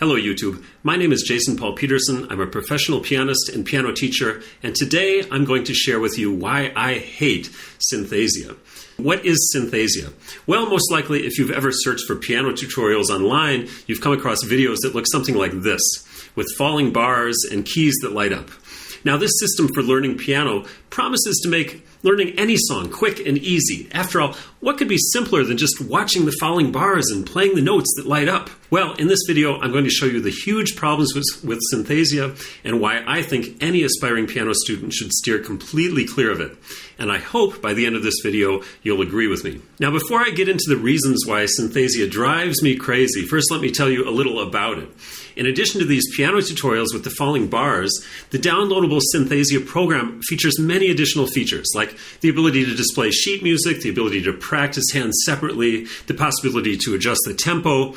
Hello YouTube, my name is Jason Paul Peterson. I'm a professional pianist and piano teacher, and today I'm going to share with you why I hate Synthesia. What is Synthesia? Well, most likely if you've ever searched for piano tutorials online, you've come across videos that look something like this, with falling bars and keys that light up. Now, this system for learning piano promises to make learning any song quick and easy. After all, what could be simpler than just watching the falling bars and playing the notes that light up? Well, in this video, I'm going to show you the huge problems with Synthesia and why I think any aspiring piano student should steer completely clear of it. And I hope by the end of this video, you'll agree with me. Now, before I get into the reasons why Synthesia drives me crazy, first let me tell you a little about it. In addition to these piano tutorials with the falling bars, the downloadable Synthesia program features many additional features, like the ability to display sheet music, the ability to practice hands separately, the possibility to adjust the tempo,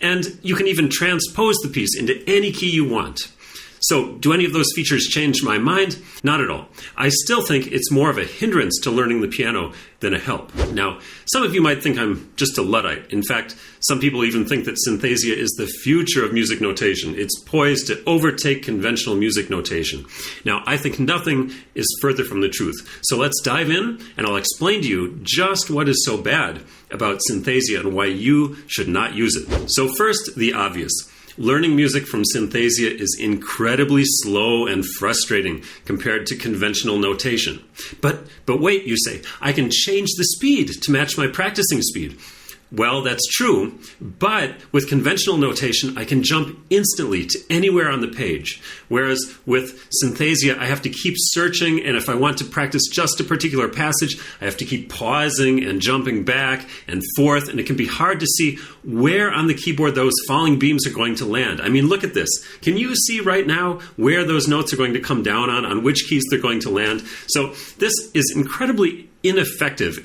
and you can even transpose the piece into any key you want. So, do any of those features change my mind? Not at all. I still think it's more of a hindrance to learning the piano than a help. Now, some of you might think I'm just a Luddite. In fact, some people even think that Synthesia is the future of music notation. It's poised to overtake conventional music notation. Now, I think nothing is further from the truth. So let's dive in, and I'll explain to you just what is so bad about Synthesia and why you should not use it. So first, the obvious. Learning music from Synthesia is incredibly slow and frustrating compared to conventional notation. But wait, you say, I can change the speed to match my practicing speed. Well, that's true, but with conventional notation, I can jump instantly to anywhere on the page. Whereas with Synthesia, I have to keep searching, and if I want to practice just a particular passage, I have to keep pausing and jumping back and forth, and it can be hard to see where on the keyboard those falling beams are going to land. I mean, look at this. Can you see right now where those notes are going to come down on which keys they're going to land? So this is incredibly ineffective.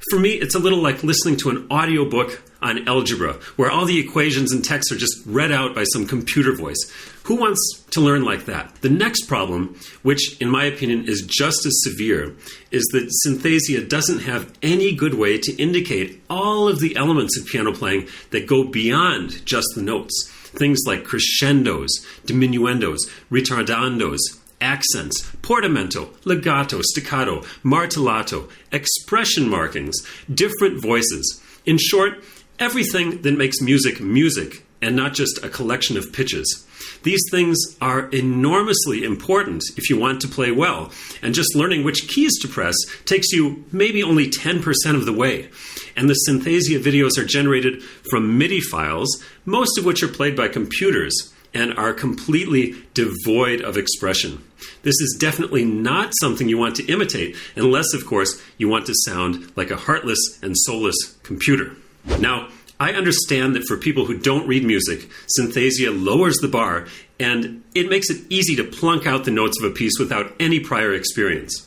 For me, it's a little like listening to an audiobook on algebra, where all the equations and texts are just read out by some computer voice. Who wants to learn like that? The next problem, which in my opinion is just as severe, is that Synthesia doesn't have any good way to indicate all of the elements of piano playing that go beyond just the notes. Things like crescendos, diminuendos, ritardandos, accents, portamento, legato, staccato, martellato, expression markings, different voices. In short, everything that makes music music and not just a collection of pitches. These things are enormously important if you want to play well, and just learning which keys to press takes you maybe only 10% of the way. And the Synthesia videos are generated from MIDI files, most of which are played by computers and are completely devoid of expression. This is definitely not something you want to imitate, unless, of course, you want to sound like a heartless and soulless computer. Now, I understand that for people who don't read music, Synthesia lowers the bar, and it makes it easy to plunk out the notes of a piece without any prior experience.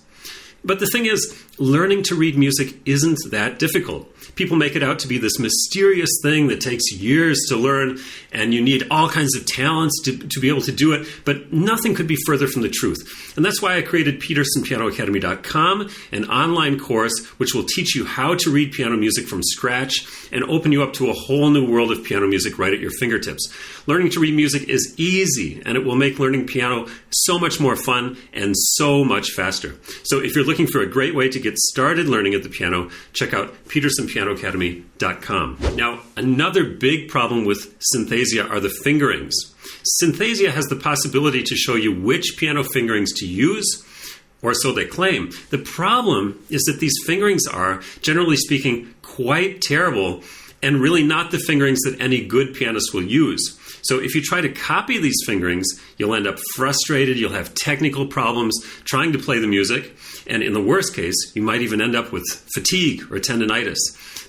But the thing is, learning to read music isn't that difficult. People make it out to be this mysterious thing that takes years to learn, and you need all kinds of talents to be able to do it, but nothing could be further from the truth. And that's why I created PetersonPianoAcademy.com, an online course which will teach you how to read piano music from scratch and open you up to a whole new world of piano music right at your fingertips. Learning to read music is easy, and it will make learning piano so much more fun and so much faster. So if you're looking for a great way to get started learning at the piano, check out PetersonPianoAcademy.com. Now, another big problem with Synthesia are the fingerings. Synthesia has the possibility to show you which piano fingerings to use, or so they claim. The problem is that these fingerings are, generally speaking, quite terrible and really not the fingerings that any good pianist will use. So if you try to copy these fingerings, you'll end up frustrated, you'll have technical problems trying to play the music, and in the worst case, you might even end up with fatigue or tendinitis.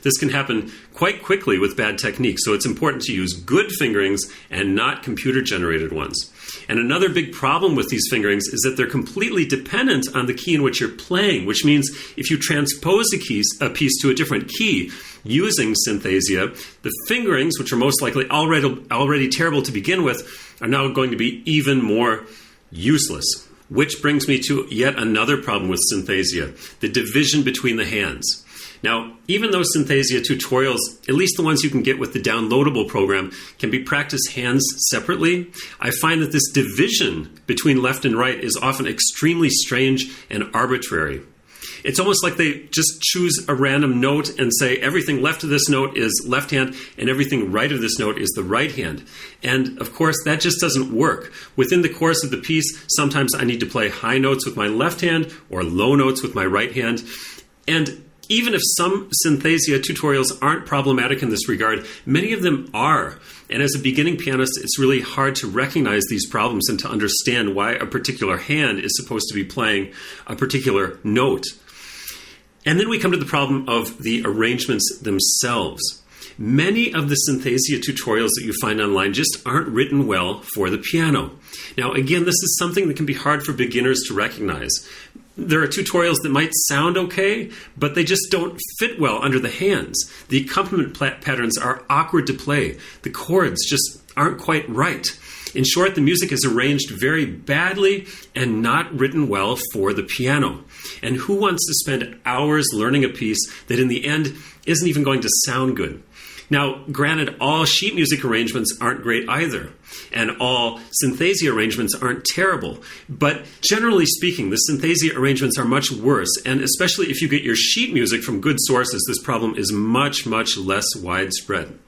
This can happen quite quickly with bad technique, so it's important to use good fingerings and not computer-generated ones. And another big problem with these fingerings is that they're completely dependent on the key in which you're playing, which means if you transpose a piece to a different key using Synthesia, the fingerings, which are most likely already terrible to begin with, are now going to be even more useless. Which brings me to yet another problem with Synthesia, the division between the hands. Now, even though Synthesia tutorials, at least the ones you can get with the downloadable program, can be practiced hands separately, I find that this division between left and right is often extremely strange and arbitrary. It's almost like they just choose a random note and say everything left of this note is left hand and everything right of this note is the right hand. And of course, that just doesn't work. Within the course of the piece, sometimes I need to play high notes with my left hand or low notes with my right hand. And even if some Synthesia tutorials aren't problematic in this regard, many of them are. And as a beginning pianist, it's really hard to recognize these problems and to understand why a particular hand is supposed to be playing a particular note. And then we come to the problem of the arrangements themselves. Many of the Synthesia tutorials that you find online just aren't written well for the piano. Now, again, this is something that can be hard for beginners to recognize. There are tutorials that might sound okay, but they just don't fit well under the hands. The accompaniment patterns are awkward to play. The chords just aren't quite right. In short, the music is arranged very badly and not written well for the piano. And who wants to spend hours learning a piece that in the end isn't even going to sound good? Now, granted, all sheet music arrangements aren't great either, and all Synthesia arrangements aren't terrible. But generally speaking, the Synthesia arrangements are much worse, and especially if you get your sheet music from good sources, this problem is much, much less widespread.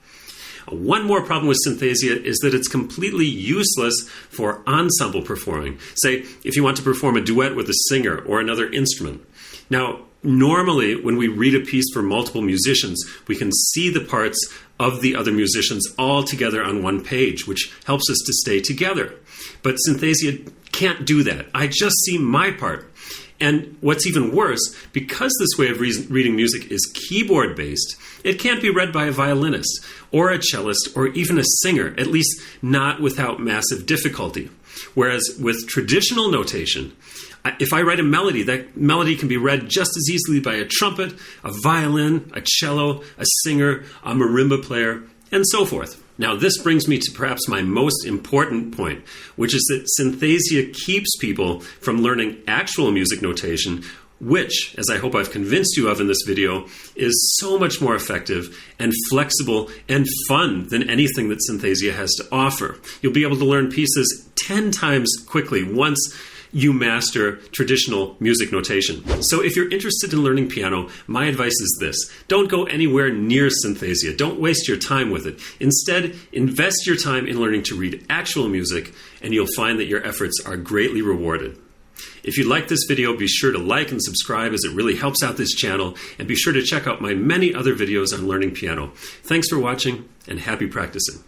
One more problem with Synthesia is that it's completely useless for ensemble performing. Say, if you want to perform a duet with a singer or another instrument. Now, normally, when we read a piece for multiple musicians, we can see the parts of the other musicians all together on one page, which helps us to stay together. But Synthesia can't do that. I just see my part. And what's even worse, because this way of reading music is keyboard-based, it can't be read by a violinist or a cellist or even a singer, at least not without massive difficulty. Whereas with traditional notation, if I write a melody, that melody can be read just as easily by a trumpet, a violin, a cello, a singer, a marimba player, and so forth. Now, this brings me to perhaps my most important point, which is that Synthesia keeps people from learning actual music notation, which, as I hope I've convinced you of in this video, is so much more effective and flexible and fun than anything that Synthesia has to offer. You'll be able to learn pieces 10 times quickly once you master traditional music notation. So if you're interested in learning piano, my advice is this. Don't go anywhere near Synthesia. Don't waste your time with it. Instead, invest your time in learning to read actual music, and you'll find that your efforts are greatly rewarded. If you like this video, be sure to like and subscribe as it really helps out this channel, and be sure to check out my many other videos on learning piano. Thanks for watching, and happy practicing.